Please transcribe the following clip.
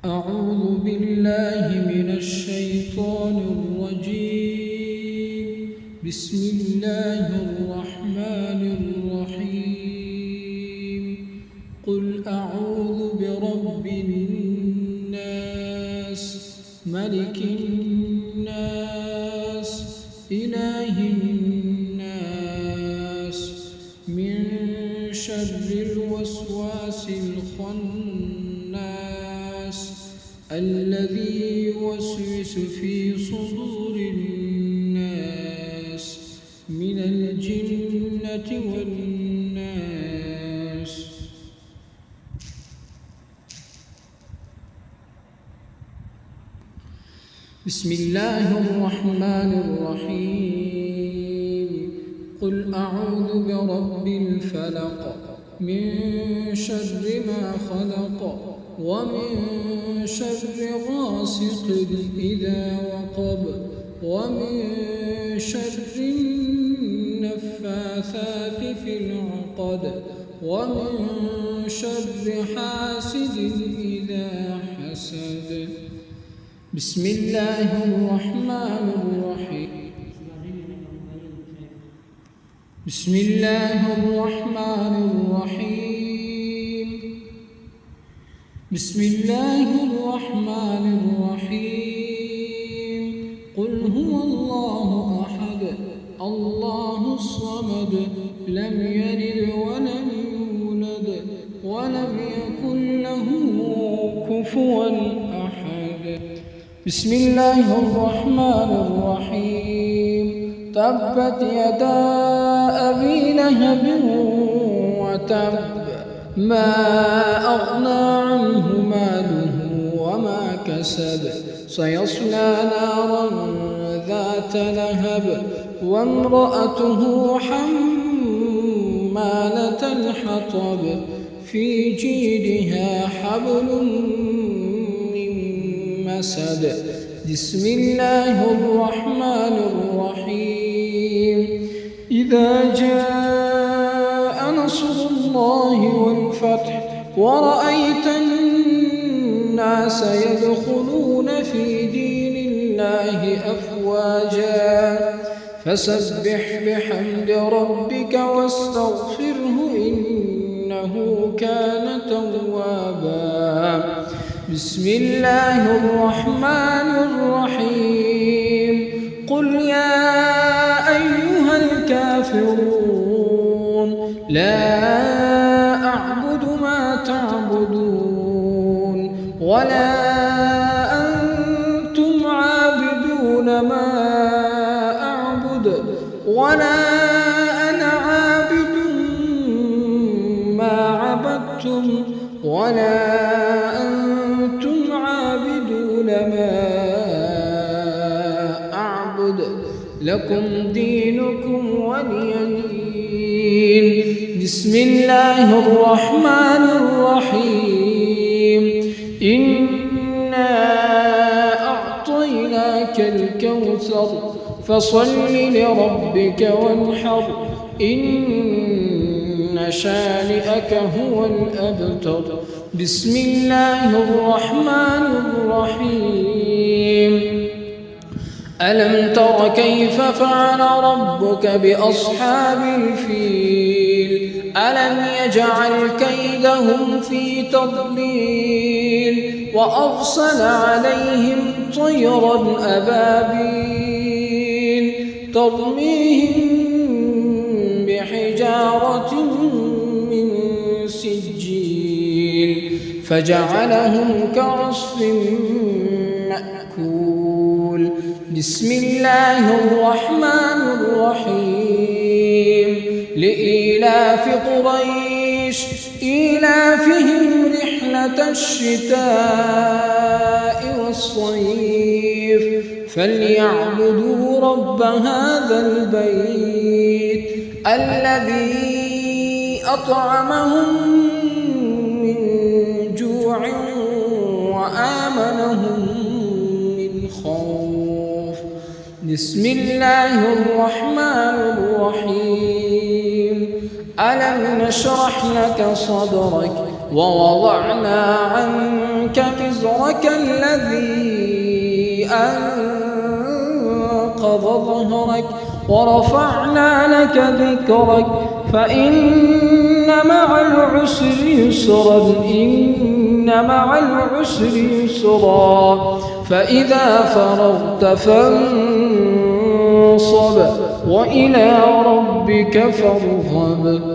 أعوذ بالله من الشيطان الرجيم. بسم الله الرحمن الرحيم. قل أعوذ برب الناس ملك الناس إله الناس من شر الوسواس الخناس الذي يوسوس في صدور الناس من الجنة والناس. بسم الله الرحمن الرحيم. قل أعوذ برب الفلق من شر ما خلق ومن شر غاسق إذا وقب ومن شر النفاثات في العقد ومن شر حاسد إذا حسد. بسم الله الرحمن الرحيم. بسم الله الرحمن الرحيم. بسم الله الرحمن الرحيم. قل هو الله أحد الله الصمد لم يلد ولم يولد ولم يكن له كفوا أحد. بسم الله الرحمن الرحيم. تبت يدا أبي لهب وتب ما أغنى عنه ماله وما كسب سيصلى نارا ذات لهب وامرأته حمالة الحطب في جيدها حبل من مسد. بسم الله الرحمن الرحيم. إذا جاء نصر الله والفتح ورأيت الناس يدخلون في دين الله أفواجا فسبح بحمد ربك واستغفره إنه كان توابا. بسم الله الرحمن الرحيم. قل يا أيها الكافرون لا أعبد ما تعبدون ولا أنتم عابدون ما أعبد ولا أنا عابد ما عبدتم ولا أنتم عابدون ما أعبد لكم دينكم ولي دين. بسم الله الرحمن الرحيم. إنا أعطيناك الكوثر فصل لربك وانحر إن شانئك هو الأبتر. بسم الله الرحمن الرحيم. ألم تر كيف فعل ربك بأصحاب الفيل ألم يجعل كيدهم في تضليل وأرسل عليهم طيرا أبابيل ترميهم بحجارة من سجيل فجعلهم كعصف مأكول. بسم الله الرحمن الرحيم. لإيلاف قريش إيلافهم رحلة الشتاء والصيف فليعبدوا رب هذا البيت الذي أطعمهم من جوع وآمنهم من خوف. بسم الله الرحمن الرحيم. ألم نشرح لك صدرك ووضعنا عنك وزرك ظهرك الذي أنقض ظهرك ورفعنا لك ذكرك فإن مع العسر يسرا إن مع العسر يسرا فإذا فرغت فانصب وإلى ربك فارغب